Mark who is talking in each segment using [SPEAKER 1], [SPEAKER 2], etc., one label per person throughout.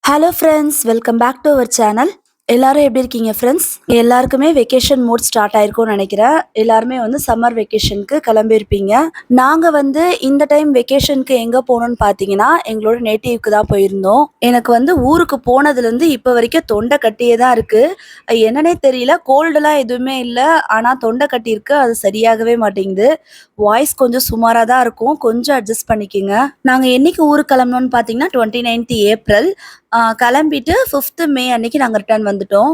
[SPEAKER 1] Hello friends, welcome back to our channel. எல்லாரும் எப்படி இருக்கீங்க ஃப்ரெண்ட்ஸ்? எல்லாருக்குமே வெக்கேஷன் மோட் ஸ்டார்ட் ஆயிருக்கும்னு நினைக்கிறேன். எல்லாருமே வந்து சம்மர் வெக்கேஷனுக்கு கிளம்பியிருப்பீங்க. நாங்கள் வந்து இந்த டைம் வெக்கேஷனுக்கு எங்கே போகணும்னு பார்த்தீங்கன்னா எங்களோட நேட்டிவ்க்கு தான் போயிருந்தோம். எனக்கு வந்து ஊருக்கு போனதுலேருந்து இப்போ வரைக்கும் தொண்டை கட்டியே தான் இருக்குது. என்னன்னே தெரியல, கோல்டெல்லாம் எதுவுமே இல்லை, ஆனால் தொண்டை கட்டியிருக்கு. அது சரியாகவே மாட்டேங்குது. வாய்ஸ் கொஞ்சம் சுமாராக தான் இருக்கும், கொஞ்சம் அட்ஜஸ்ட் பண்ணிக்கோங்க. நாங்கள் என்னைக்கு ஊருக்கு கிளம்பணும்னு பார்த்தீங்கன்னா 29th ஏப்ரல் கிளம்பிட்டு 5th மே அன்னைக்கு நாங்கள் ரிட்டர்ன் வந்துட்டோம்.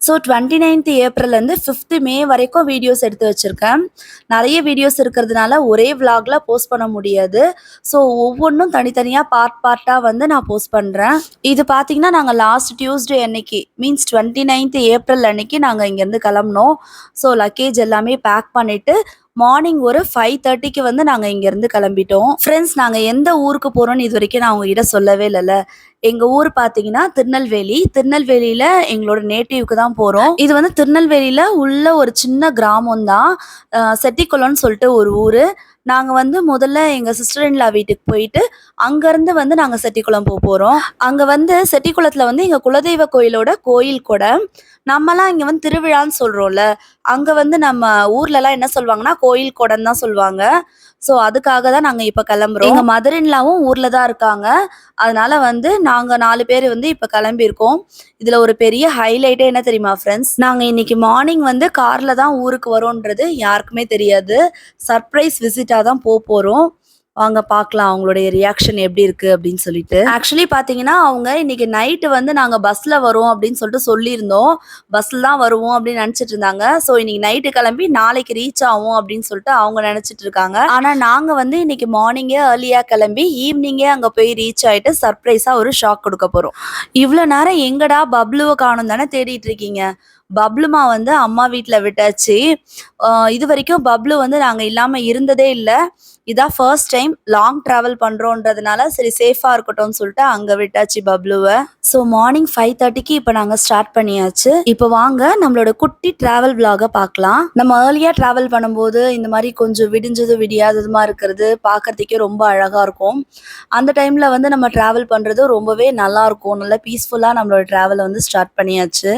[SPEAKER 1] ஸோ 29th ஏப்ரல்லேருந்து 5th மே வரைக்கும் வீடியோஸ் எடுத்து வச்சுருக்கேன். நிறைய வீடியோஸ் இருக்கிறதுனால ஒரே விலாகில் போஸ்ட் பண்ண முடியாது. ஸோ ஒவ்வொன்றும் தனித்தனியாக பார்ட்டாக வந்து நான் போஸ்ட் பண்ணுறேன். இது பார்த்தீங்கன்னா நாங்கள் லாஸ்ட் டியூஸ்டே அன்னைக்கு மீன்ஸ் 29th ஏப்ரல் அன்னைக்கு நாங்கள் இங்கேருந்து கிளம்புனோம். ஸோ லக்கேஜ் எல்லாமே பேக் பண்ணிவிட்டு மார்னிங் ஒரு 5:30க்கு வந்து நாங்கள் இங்கேருந்து கிளம்பிட்டோம். ஃப்ரெண்ட்ஸ், நாங்கள் எந்த ஊருக்கு போகிறோன்னு இது வரைக்கும் நான் உங்ககிட்ட சொல்லவே இல்லைல்ல. எங்கள் ஊர் பார்த்தீங்கன்னா திருநெல்வேலி. திருநெல்வேலியில் எங்களோட நேட்டிவ்க்கு தான் போகிறோம். இது வந்து திருநெல்வேலியில் உள்ள ஒரு சின்ன கிராமம் தான், செட்டிக்குளம்னு சொல்லிட்டு ஒரு ஊர். நாங்கள் வந்து முதல்ல எங்கள் சிஸ்டர் இன்லா வீட்டுக்கு போயிட்டு அங்கேருந்து வந்து நாங்கள் செட்டிக்குளம் போகிறோம். அங்கே வந்து செட்டிக்குளத்தில் வந்து எங்கள் குலதெய்வ கோயிலோட கோயில் கூட நம்மலாம் இங்கே வந்து திருவிழான்னு சொல்கிறோம்ல, அங்கே வந்து நம்ம ஊர்லலாம் என்ன சொல்லுவாங்கன்னா கோயில் கொடைன்னு தான் சொல்லுவாங்க. ஸோ அதுக்காக தான் நாங்கள் இப்போ கிளம்புறோம். எங்கள் மதர் இன்லாவும் ஊரில் தான் இருக்காங்க. அதனால வந்து நாங்கள் 4 பேர் வந்து இப்போ கிளம்பியிருக்கோம். இதில் ஒரு பெரிய ஹைலைட்டே என்ன தெரியுமா ஃப்ரெண்ட்ஸ்? நாங்கள் இன்னைக்கு மார்னிங் வந்து காரில் தான் ஊருக்கு வரோன்றது யாருக்குமே தெரியாது. சர்ப்ரைஸ் விசிட்டாக தான் போகிறோம். வாங்க பார்க்கலாம் அவங்களுடைய ரியாக்ஷன் எப்படி இருக்குது அப்படின்னு சொல்லிட்டு. ஆக்சுவலி பார்த்தீங்கன்னா அவங்க இன்னைக்கு நைட்டு வந்து நாங்கள் பஸ்ஸில் வரோம் அப்படின்னு சொல்லிட்டு சொல்லியிருந்தோம். பஸ்ஸில் தான் வருவோம் அப்படின்னு நினச்சிட்டு இருந்தாங்க. ஸோ இன்னைக்கு நைட்டு கிளம்பி நாளைக்கு ரீச் ஆகும் அப்படின்னு சொல்லிட்டு அவங்க நினச்சிட்டு இருக்காங்க. ஆனால் நாங்கள் வந்து இன்னைக்கு மார்னிங்கே ஏர்லியாக கிளம்பி ஈவினிங்கே அங்கே போய் ரீச் ஆகிட்டு சர்ப்ரைஸாக ஒரு ஷாக் கொடுக்க போகிறோம். இவ்வளோ நேரம் எங்கடா பப்ளுவை காணும் தானே தேடிட்டு இருக்கீங்க. பப்ளுமா வந்து அம்மா வீட்டில் விட்டாச்சு. இது வரைக்கும் பப்ளு வந்து நாங்கள் இல்லாமல் இருந்ததே இல்லை. இதான் ஃபர்ஸ்ட் டைம் லாங் ட்ராவல் பண்ணுறோன்றதுனால சரி சேஃபாக இருக்கட்டும்னு சொல்லிட்டு அங்கே விட்டாச்சு பப்ளுவை. ஸோ மார்னிங் 5:30க்கு இப்போ நாங்கள் ஸ்டார்ட் பண்ணியாச்சு. இப்போ வாங்க நம்மளோட குட்டி ட்ராவல் விலாகை பார்க்கலாம். நம்ம ஏர்லியாக ட்ராவல் பண்ணும்போது இந்த மாதிரி கொஞ்சம் விடிஞ்சது விடியாததுமா இருக்கிறது பார்க்கறதுக்கே ரொம்ப அழகாக இருக்கும். அந்த டைமில் வந்து நம்ம ட்ராவல் பண்ணுறது ரொம்பவே நல்லாயிருக்கும். நல்லா பீஸ்ஃபுல்லாக நம்மளோட ட்ராவலை வந்து ஸ்டார்ட் பண்ணியாச்சு.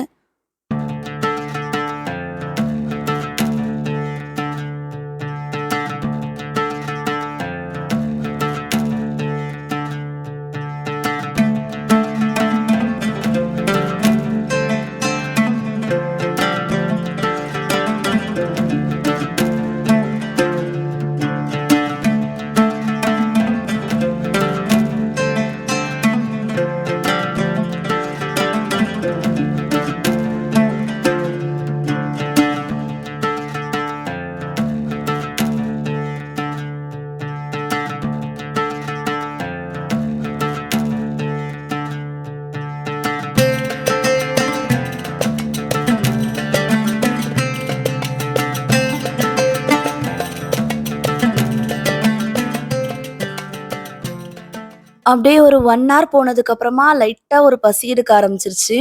[SPEAKER 1] அப்படியே ஒரு 1 hour போனதுக்கப்புறமா லைட்டாக ஒரு பசி எடுக்க ஆரம்பிச்சிருச்சு.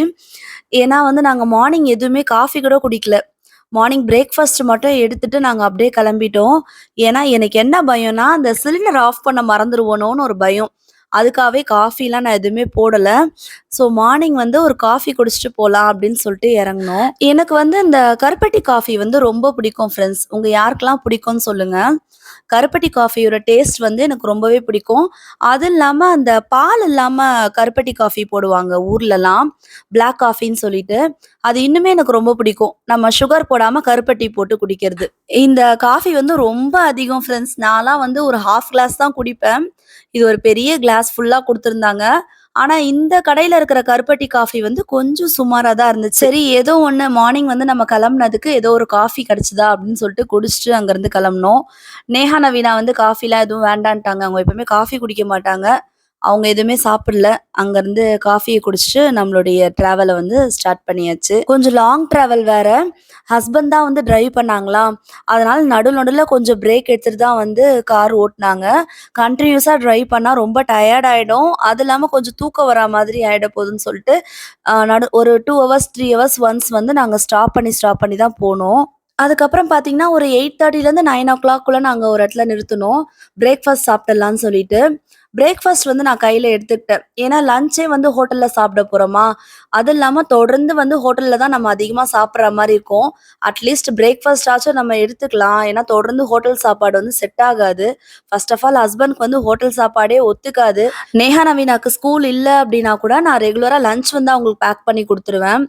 [SPEAKER 1] ஏன்னா வந்து நாங்கள் மார்னிங் எதுவுமே காஃபி கூட குடிக்கல. மார்னிங் பிரேக்ஃபாஸ்ட் மட்டும் எடுத்துட்டு நாங்கள் அப்படியே கிளம்பிட்டோம். ஏன்னா எனக்கு என்ன பயம்னா அந்த சிலிண்டர் ஆஃப் பண்ண மறந்துடுவோனோன்னு ஒரு பயம். அதுக்காகவே காஃபிலாம் நான் எதுவுமே போடலை. ஸோ மார்னிங் வந்து ஒரு காஃபி குடிச்சிட்டு போகலாம் அப்படின்னு சொல்லிட்டு இறங்கினோம். எனக்கு வந்து இந்த கருப்பட்டி காஃபி வந்து ரொம்ப பிடிக்கும் ஃப்ரெண்ட்ஸ். உங்கள் யாருக்கெல்லாம் பிடிக்கும்னு சொல்லுங்கள். கருப்பட்டி காஃபியோட டேஸ்ட் வந்து எனக்கு ரொம்பவே பிடிக்கும். அது இல்லாமல் அந்த பால் இல்லாமல் கருப்பட்டி காஃபி போடுவாங்க ஊர்லலாம், பிளாக் காஃபின்னு சொல்லிட்டு. அது இன்னுமே எனக்கு ரொம்ப பிடிக்கும். நம்ம சுகர் போடாமல் கருப்பட்டி போட்டு குடிக்கிறது. இந்த காஃபி வந்து ரொம்ப அதிகம் ஃப்ரெண்ட்ஸ். நான்லாம் வந்து ஒரு 1/2 கிளாஸ் தான் குடிப்பேன். இது ஒரு பெரிய கிளாஸ் ஃபுல்லாக கொடுத்துருந்தாங்க. ஆனா இந்த கடையில இருக்கிற கருப்பட்டி காஃபி வந்து கொஞ்சம் சுமாரா தான் இருந்துச்சு. சரி ஏதோ ஒண்ணு மார்னிங் வந்து நம்ம கிளம்புனதுக்கு ஏதோ ஒரு காஃபி கிடைச்சதா அப்படின்னு சொல்லிட்டு குடிச்சிட்டு அங்கேருந்து கிளம்புனோம். நேஹா நவீனா வந்து காஃபிலாம் எதுவும் வேண்டான்ட்டாங்க. அவங்க எப்பவுமே காஃபி குடிக்க மாட்டாங்க. அவங்க எதுவுமே சாப்பிடல. அங்கேருந்து காஃபியை குடிச்சிட்டு நம்மளுடைய ட்ராவலை வந்து ஸ்டார்ட் பண்ணியாச்சு. கொஞ்சம் லாங் ட்ராவல் வேற. ஹஸ்பண்ட் தான் வந்து டிரைவ் பண்ணாங்களா, அதனால நடுவில் கொஞ்சம் பிரேக் எடுத்துட்டு தான் வந்து கார் ஓட்டினாங்க. கண்டினியூஸாக டிரைவ் பண்ணால் ரொம்ப டயர்ட் ஆகிடும். அது இல்லாமல் கொஞ்சம் தூக்கம் வரா மாதிரி ஆகிட போகுதுன்னு சொல்லிட்டு ஒரு 2 hours 3 hours ஒன்ஸ் வந்து நாங்கள் ஸ்டாப் பண்ணி தான் போனோம். அதுக்கப்புறம் பார்த்தீங்கன்னா ஒரு 8:30லேருந்து 9 o'clock நாங்கள் ஒரு இடத்துல நிறுத்தினோம். பிரேக்ஃபாஸ்ட் சாப்பிடலான்னு சொல்லிட்டு. பிரேக்ஃபாஸ்ட் வந்து நான் கையில எடுத்துக்கிட்டேன். ஏன்னா லஞ்சே வந்து ஹோட்டல்ல சாப்பிட போறோமா, அது இல்லாம தொடர்ந்து வந்து ஹோட்டல்ல தான் நம்ம அதிகமா சாப்பிடுற மாரி இருக்கும். அட்லீஸ்ட் பிரேக்ஃபாஸ்ட் ஆச்சும் நம்ம எடுத்துக்கலாம். ஏன்னா தொடர்ந்து ஹோட்டல் சாப்பாடு வந்து செட் ஆகாது. ஃபர்ஸ்ட் ஆஃப் ஆல் ஹஸ்பண்ட்க்கு வந்து ஹோட்டல் சாப்பாடே ஒத்துக்காது. நேஹா நவீனாக்கு ஸ்கூல் இல்ல அப்டின்னா கூட நான் ரெகுலரா லஞ்ச் வந்து அவங்களுக்கு பேக் பண்ணி குடுத்துருவேன்.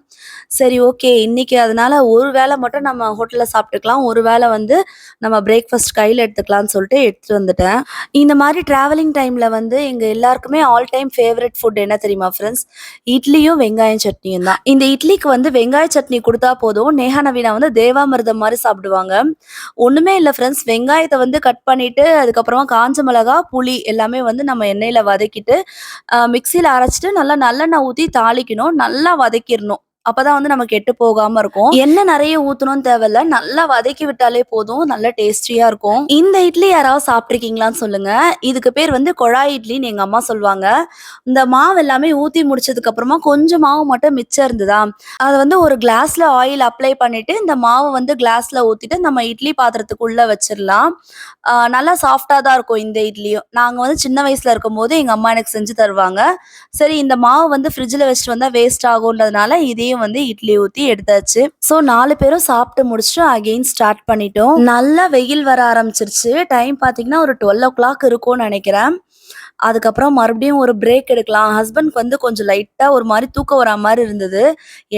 [SPEAKER 1] சரி ஓகே, இன்னைக்கு அதனால ஒரு வேள மட்டும் நம்ம ஹோட்டல்ல சாப்பிட்டுக்கலாம். ஒரு வேள வந்து நம்ம பிரேக்ஃபாஸ்ட் கையில எடுத்துக்கலாம்னு சொல்லிட்டு எடுத்துட்டு வந்துட்டேன். இந்த மாரி டிராவலிங் டைம்ல வந்து எங்க எல்லாருக்குமே ஆல் டைம் ஃபேவரைட் ஃபுட் என்ன தெரியுமா ஃப்ரெண்ட்ஸ்? இட்லியும், வெங்காய சட்னியும் தான். இந்த இட்லிக்கு வந்து வெங்காய சட்னி குடுத்தா போதும். நேஹா நவீனா வந்து தேவாமிர்தம் மாரி சாப்பிடுவாங்க. ஒண்ணுமே இல்ல ஃப்ரெண்ட்ஸ். வெங்காயத்த வந்து கட் பண்ணிட்டு, அதுக்கப்புறமா காஞ்ச மிளகா, புளி எல்லாமே வந்து நம்ம எண்ணெயில வதக்கிட்டு, மிக்ஸியில அரைச்சுட்டு நல்லா நல்லெண்ணெய் ஊத்தி தாளிக்கணும். நல்லா வதக்கிரணும். அப்பதான் வந்து நமக்கு கெட்டு போகாம இருக்கும். எண்ணெய் நெறைய ஊத்தணும்னு தேவையில்ல. நல்லா வதக்கி விட்டாலே போதும். நல்லா டேஸ்டியா இருக்கும். இந்த இட்லி யாராவது சாப்பிட்டுருக்கீங்களான்னு சொல்லுங்க. இதுக்கு பேர் வந்து குழாய் இட்லின்னு எங்க அம்மா சொல்லுவாங்க. இந்த மாவு எல்லாமே ஊத்தி முடிச்சதுக்கு அப்புறமா கொஞ்சம் மாவு மட்டும் மிச்சம் இருந்ததா, அத வந்து ஒரு கிளாஸ்ல ஆயில் அப்ளை பண்ணிட்டு, இந்த மாவு வந்து கிளாஸ்ல ஊத்திட்டு நம்ம இட்லி பாத்திரத்துக்குள்ள வச்சிரலாம். நல்லா சாஃப்ட்டா தான் இருக்கும் இந்த இட்லியும். நாங்க வந்து சின்ன வயசுல இருக்கும்போது எங்க அம்மா எனக்கு செஞ்சு தருவாங்க. சரி இந்த மாவு வந்து ஃப்ரிட்ஜ்ல வச்சுட்டு வந்தா வேஸ்ட் ஆகுன்றதுனால இதையும் வந்து இட்லி ஊத்தி எடுத்தாச்சு. ஸோ 4 பேரும் சாப்பிட்டு முடிச்சுட்டு அகெயின் ஸ்டார்ட் பண்ணிட்டோம். நல்லா வெயில் வர ஆரம்பிச்சிருச்சு. டைம் பார்த்தீங்கன்னா ஒரு 12:00 இருக்கும்னு நெனைக்கிறேன். அதுக்கப்புறம் மறுபடியும் ஒரு பிரேக் எடுக்கலாம். ஹஸ்பண்ட்க்கு வந்து கொஞ்சம் லைட்டா ஒரு மாரி தூக்கம் வரா மாரி இருந்தது.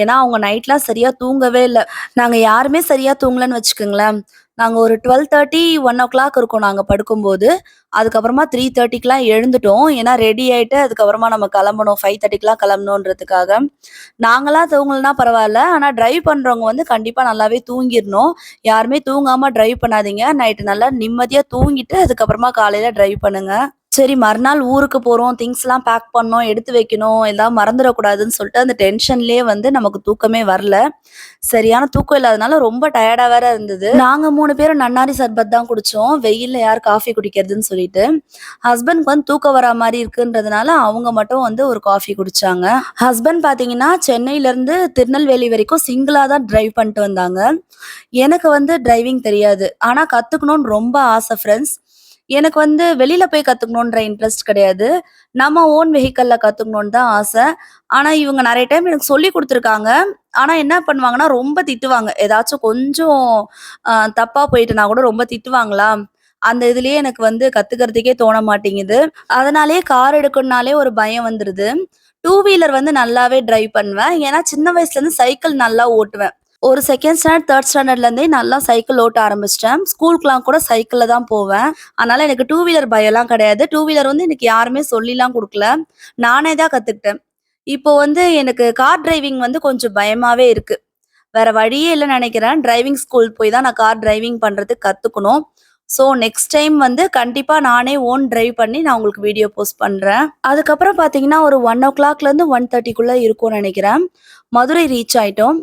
[SPEAKER 1] ஏன்னா அவங்க நைட்லாம் சரியா தூங்கவே இல்ல. நாங்க யாருமே சரியா தூங்கலன்னு வச்சுக்கோங்களேன். நாங்க ஒரு 12:30, 1:00 இருக்கும் நாங்க படுக்கும்போது. அதுக்கப்புறமா 3:30க்குலாம் எழுந்துட்டோம். ஏன்னா ரெடி ஆயிட்டு அதுக்கப்புறமா நம்ம கிளம்பணும். 5:30க்குலாம் கிளம்பணுன்றதுக்காக. நாங்கலாம் தூங்கலனா பரவால்ல. ஆனா டிரைவ் பண்றவங்க வந்து கண்டிப்பா நல்லாவே தூங்கிரணும். யாருமே தூங்காம டிரைவ் பண்ணாதீங்க. நைட்டு நல்லா நிம்மதியா தூங்கிட்டு அதுக்கப்புறமா காலையில டிரைவ் பண்ணுங்க. சரி மறுநாள் ஊருக்கு போறோம். திங்ஸ்லாம் பேக் பண்ணோம், எடுத்து வைக்கணும். ஏதாவது மறந்துடக்கூடாதுன்னு சொல்லிட்டு அந்த டென்ஷன்லயே வந்து நமக்கு தூக்கமே வரல. சரியான தூக்கம் இல்லாதனால ரொம்ப டயர்டா வேற இருந்தது. நாங்க 3 பேரும் நன்னாரி சர்பத் தான் குடிச்சோம். வெயில்ல யார் காஃபி குடிக்கிறதுன்னு சொல்லிட்டு. ஹஸ்பண்ட்க்கு வந்து தூக்கம் வரா மாரி இருக்குன்றதுனால அவங்க மட்டும் வந்து ஒரு காஃபி குடிச்சாங்க. ஹஸ்பண்ட் பார்த்தீங்கன்னா, சென்னையிலருந்து திருநெல்வேலி வரைக்கும் சிங்கிளா தான் டிரைவ் பண்ணிட்டு வந்தாங்க. எனக்கு வந்து டிரைவிங் தெரியாது. ஆனா கத்துக்கணும்னு ரொம்ப ஆசை ஃப்ரெண்ட்ஸ். எனக்கு வந்து வெளியில போய் கத்துக்கணுன்ற இன்ட்ரெஸ்ட் கிடையாது. நம்ம ஓன் வெஹிக்கல்ல கத்துக்கணும்னு தான் ஆசை. ஆனா இவங்க நெறைய டைம் எனக்கு சொல்லிக் குடுத்துருக்காங்க. ஆனா என்ன பண்ணுவாங்கன்னா, ரொம்ப திட்டுவாங்க. ஏதாச்சும் கொஞ்சம் தப்பா போயிட்டுனா கூட ரொம்ப திட்டுவாங்களா, அந்த இதுலயே எனக்கு வந்து கத்துக்கிறதுக்கே தோண மாட்டேங்குது. அதனாலேயே கார் எடுக்கணும்னாலே ஒரு பயம் வந்துருது. 2 வீலர் வந்து நல்லாவே டிரைவ் பண்ணுவேன். ஏன்னா சின்ன வயசுலேருந்து சைக்கிள் நல்லா ஓட்டுவேன். ஒரு 2ண்ட் ஸ்டாண்டர்ட், 3rd ஸ்டாண்டர்ட்லேருந்தே நல்லா சைக்கிள் ஓட்ட ஆரம்பிச்சுட்டேன். ஸ்கூலுக்குலாம் கூட சைக்கிள்ல தான் போவேன். அதனால எனக்கு 2 வீலர் பயம்லாம் கிடையாது. 2 வீலர் வந்து எனக்கு யாருமே சொல்லிலாம் குடுக்கல. நானே தான் கத்துக்கிட்டேன். இப்போ வந்து எனக்கு கார் டிரைவிங் வந்து கொஞ்சம் பயமாவே இருக்கு. வேற வழியே இல்லன்னு நெனைக்கிறேன். டிரைவிங் ஸ்கூல் போய் தான் நான் கார் டிரைவிங் பண்றதுக்கு கத்துக்கணும். ஸோ நெக்ஸ்ட் டைம் வந்து கண்டிப்பா நானே ஓன் டிரைவ் பண்ணி நான் உங்களுக்கு வீடியோ போஸ்ட் பண்றேன். அதுக்கப்புறம் பார்த்தீங்கன்னா, ஒரு 1:00லேருந்து 1:30க்குள்ள இருக்கும்னு நெனைக்கிறேன். மதுரை ரீச் ஆயிட்டோம்.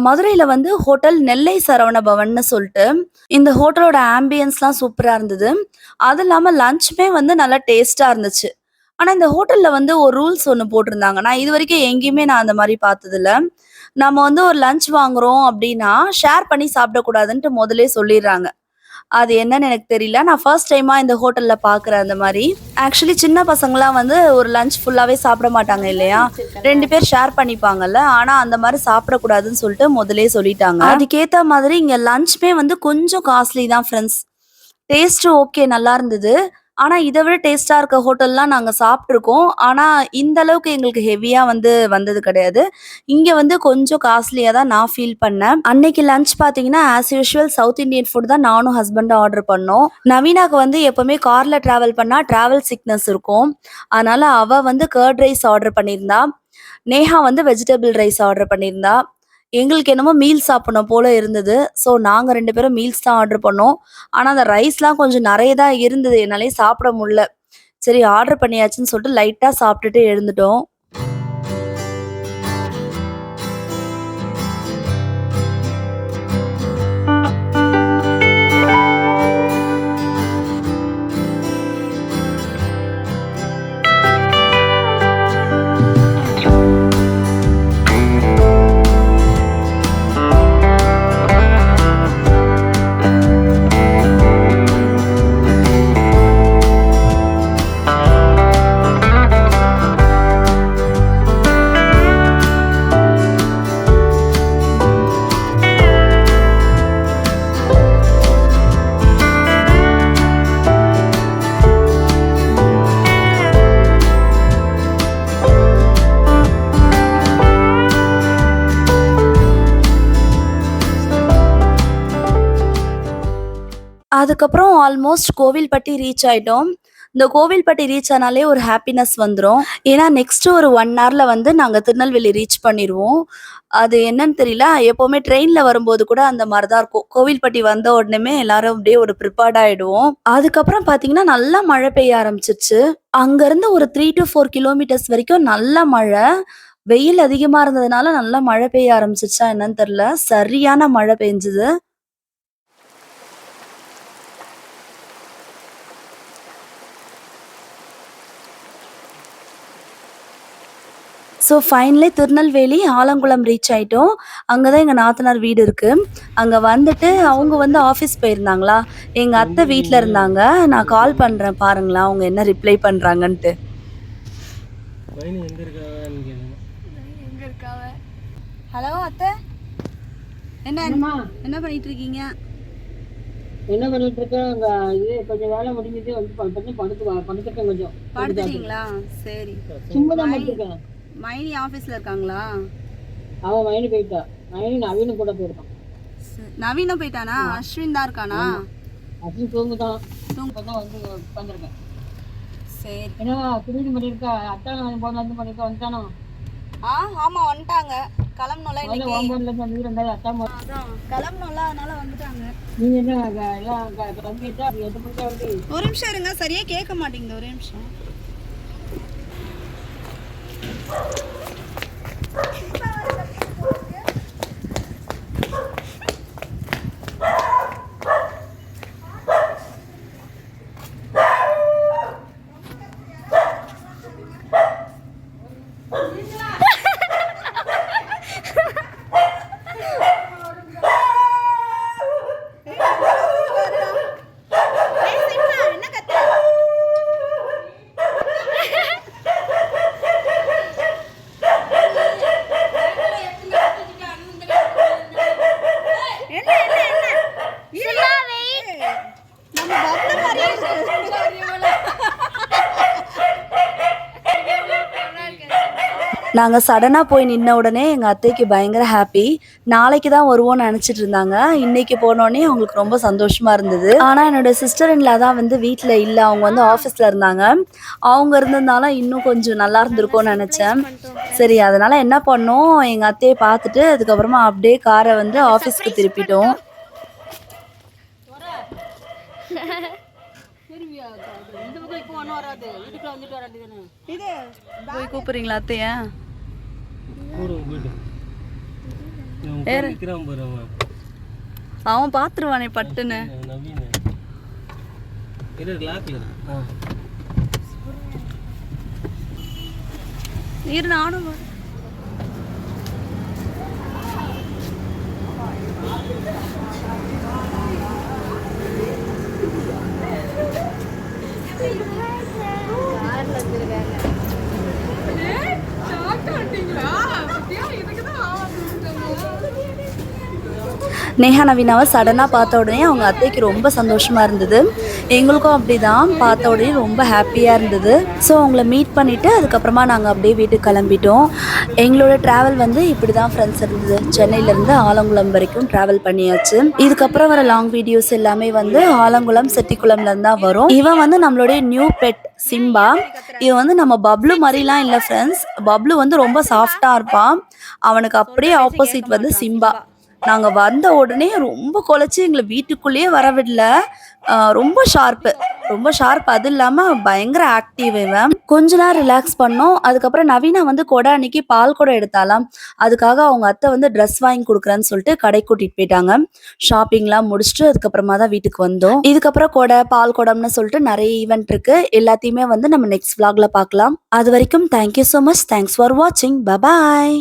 [SPEAKER 1] மதுரையில வந்து ஹோட்டல் நெல்லை சரவண பவன்னு சொல்ட்டு, இந்த ஹோட்டலோட ஆம்பியன்ஸ்லாம் சூப்பரா இருந்தது. அது இல்லாம லஞ்சுமே வந்து நல்லா டேஸ்ட்டா இருந்துச்சு. ஆனா இந்த ஹோட்டல்ல வந்து ஒரு ரூல்ஸ் ஒண்ணு போட்டிருந்தாங்க. நான் இதுவரைக்கும் எங்கேயுமே நான் அந்த மாரி பார்த்ததில்ல. நம்ம வந்து ஒரு லஞ்ச் வாங்குறோம் அப்டின்னா, ஷேர் பண்ணி சாப்பிடக்கூடாதுன்ட்டு முதல்லயே சொல்லிர்றாங்க. அது என்னன்னு எனக்கு தெரியல. நான் ஃபர்ஸ்ட் டைமா இந்த ஹோட்டல்ல பார்க்குறேன் அந்த மாரி. ஆக்சுவலி சின்ன பசங்கலாம் வந்து ஒரு லஞ்ச் ஃபுல்லாவே சாப்பிட மாட்டாங்க இல்லையா? 2 பேர் ஷேர் பண்ணிப்பாங்கல்ல. ஆனா அந்த மாரி சாப்பிடக்கூடாதுன்னு சொல்லிட்டு முதல்லயே சொல்லிட்டாங்க. அதுக்கேத்த மாதிரி இங்க லஞ்சுமே வந்து கொஞ்சம் காஸ்ட்லி தான் ஃப்ரெண்ட்ஸ். டேஸ்ட் ஓகே நல்லா இருந்தது. ஆனா இத விட டேஸ்ட்டா இருக்க ஹோட்டல்லாம் நாங்க சாப்ட்டுருக்கோம். ஆனா இந்த அளவுக்கு எங்களுக்கு ஹெவியா வந்து வந்தது கிடையாது. இங்க வந்து கொஞ்சம் காஸ்ட்லியா தான் நான் ஃபீல் பண்ணேன். அன்னைக்கு லஞ்ச் பார்த்தீங்கன்னா, as usual south Indian food தான் நானும் ஹஸ்பண்டும் ஆர்டர் பண்ணோம். நவீனாக்கு வந்து எப்பவுமே கார்ல டிராவல் பண்ணா டிராவல் சிக்னஸ் இருக்கும். அதனால அவ வந்து கர்ட் ரைஸ் ஆர்டர் பண்ணியிருந்தா. நேஹா வந்து வெஜிடபிள் ரைஸ் ஆர்டர் பண்ணியிருந்தா. எங்களுக்கு என்னமோ மீல் சாப்பிடணும் போல இருந்தது. ஸோ நாங்க 2 பேரும் மீல்ஸ் தான் ஆர்டர் பண்ணோம். ஆனா அந்த ரைஸ்லாம் கொஞ்சம் நெறைய தான் இருந்தது. என்னாலயே சாப்பிட முடியல. சரி ஆர்டர் பண்ணியாச்சுன்னு சொல்லிட்டு லைட்டா சாப்பிட்டுட்டு எழுந்துட்டோம். அதுக்கப்புறம் ஆல்மோஸ்ட் கோவில்பட்டி ரீச் ஆயிட்டோம். இந்த கோவில்பட்டி ரீச் ஆனாலே ஒரு ஹாப்பினஸ் வந்துரும். ஏன்னா நெக்ஸ்ட் ஒரு 1 ஹார்ல வந்து நாங்க திருநெல்வேலி ரீச் பண்ணிருவோம். அது என்னன்னு தெரியல. எப்பவுமே ட்ரெயின்ல வரும்போது கூட அந்த மாரி தான் இருக்கும். கோவில்பட்டி வந்த உடனேமே எல்லாரும் அப்படியே ஒரு ப்ரிப்பேர்ட் ஆயிடுவோம். அதுக்கப்புறம் பார்த்தீங்கன்னா, நல்லா மழை பெய்ய ஆரம்பிச்சுருச்சு. அங்கருந்து ஒரு 3 to 4 கிலோமீட்டர்ஸ் வரைக்கும் நல்ல மழை. வெயில் அதிகமா இருந்ததுனால நல்லா மழை பெய்ய ஆரம்பிச்சுருச்சா என்னன்னு தெரியல. சரியான மழை பெஞ்சது. So finally Tirunelveli Alangulam reach ஆயிட்டோம். அங்க தான் எங்க நாத்தனார் வீடு இருக்கு. அங்க வந்துட்டு அவங்க வந்து ஆஃபீஸ் போயிருந்தாங்களா, எங்க அத்தை வீட்ல இருந்தாங்க. நான் கால் பண்றேன் பாருங்களேன், அவங்க என்ன ரிப்ளை பண்றாங்கன்ட்டு. ஹலோ அத்தை, என்ன என்ன பண்ணிட்டு இருக்கீங்க?
[SPEAKER 2] என்ன பண்ணிட்டு இருக்கேன்? இது கொஞ்சம் வேலை முடிஞ்சிட்டு வந்து படுத்துட்டேன். கொஞ்சம்
[SPEAKER 1] படுத்துட்டீங்களா? சரி.
[SPEAKER 2] சும்மா தான் படுத்துருக்கேன்.
[SPEAKER 1] மைனி ஆஃபீஸ்ல இருக்காங்களா?
[SPEAKER 2] அவன் மைனி போயிட்டா. மைனி நவீனும் கூட போயிருக்கான்.
[SPEAKER 1] நவீனும் போயிட்டானா? அஸ்வின் தான் இருக்கானா?
[SPEAKER 2] அஸ்வின் தூங்குதான். தூங்கதான் வந்து உட்காந்துருக்கேன்.
[SPEAKER 1] சரி.
[SPEAKER 2] என்ன திருடி பண்ணி இருக்கா? அத்தான் போன வந்து பண்ணிருக்கா? வந்துட்டானோ?
[SPEAKER 1] ஆமா வந்துட்டாங்க. கிளம்பணும்ல இன்னைக்கு.
[SPEAKER 2] ஓம்போன்ல இருந்து ரெண்டாவது அத்தான்
[SPEAKER 1] கிளம்பணும்ல, அதனால வந்துட்டாங்க.
[SPEAKER 2] நீங்க என்ன எல்லாம் கிளம்பிட்டா? எட்டு மணிக்கா வந்து?
[SPEAKER 1] ஒரு நிமிஷம் இருங்க, சரியா கேட்க மாட்டேங்குது. ஒரே நிமிஷம். நாங்கள் சடனாக போய் நின்ன உடனே எங்கள் அத்தைக்கு பயங்கர ஹாப்பி. நாளைக்கு தான் வருவோம்னு நினச்சிட்டு இருந்தாங்க. இன்னைக்கு போனோடனே அவங்களுக்கு ரொம்ப சந்தோஷமாக இருந்தது. ஆனால் என்னோட சிஸ்டர் இன்லா தான் வந்து வீட்டில் இல்லை, அவங்க வந்து ஆஃபீஸில் இருந்தாங்க. அவங்க இருந்ததுனால இன்னும் கொஞ்சம் நல்லா இருந்திருக்கும்னு நினச்சேன். சரி, அதனால் என்ன பண்ணோம், எங்கள் அத்தையை பார்த்துட்டு அதுக்கப்புறமா அப்படியே காரை வந்து ஆஃபீஸ்க்கு திருப்பிட்டோம். போய் கூப்பிடுறீங்களா அத்தைய? அவன் பாத்துருவானே பட்டுன்னு. இரு நானும் நேஹா நவீனாவை சடனாக பார்த்த உடனே அவங்க அத்தைக்கு ரொம்ப சந்தோஷமாக இருந்தது. எங்களுக்கும் அப்படி தான், பார்த்த உடனே ரொம்ப ஹாப்பியாக இருந்தது. ஸோ அவங்கள மீட் பண்ணிவிட்டு அதுக்கப்புறமா நாங்கள் அப்படியே வீட்டுக்கு கிளம்பிட்டோம். எங்களோட ட்ராவல் வந்து இப்படி தான் ஃப்ரெண்ட்ஸ் இருந்தது. சென்னையிலேருந்து ஆலங்குளம் வரைக்கும் ட்ராவல் பண்ணியாச்சு. இதுக்கப்புறம் வர லாங் வீடியோஸ் எல்லாமே வந்து ஆலங்குளம் செட்டிக்குளம்லேருந்து தான் வரும். இவன் வந்து நம்மளுடைய நியூ பெட் சிம்பா. இவன் வந்து நம்ம பப்ளு மாதிரிலாம் இல்லை ஃப்ரெண்ட்ஸ். பப்ளு வந்து ரொம்ப சாஃப்டாக இருப்பான். அவனுக்கு அப்படியே ஆப்போசிட் வந்து சிம்பா. நாங்கள் வந்த உடனே ரொம்ப குலைச்சி எங்களை வீட்டுக்குள்ளேயே வரவிடல. ரொம்ப ஷார்ப்பு. அது இல்லாமல் பயங்கர ஆக்டிவ். இவன் கொஞ்ச நேரம் ரிலாக்ஸ் பண்ணோம். அதுக்கப்புறம் நவீனா வந்து கொடை அன்னைக்கு பால் குடம் எடுத்தாலாம். அதுக்காக அவங்க அத்தை வந்து ட்ரெஸ் வாங்கி கொடுக்குறேன்னு சொல்லிட்டு கடைக்கு கூட்டிகிட்டு போயிட்டாங்க. ஷாப்பிங்லாம் முடிச்சுட்டு அதுக்கப்புறமா தான் வீட்டுக்கு வந்தோம். இதுக்கப்புறம் கொடை பால் குடம்னு சொல்லிட்டு நிறைய ஈவெண்ட் இருக்கு. எல்லாத்தையுமே வந்து நம்ம நெக்ஸ்ட் vlogல பார்க்கலாம். அது வரைக்கும் thank you so much. Thanks for வாட்சிங். பபாய்.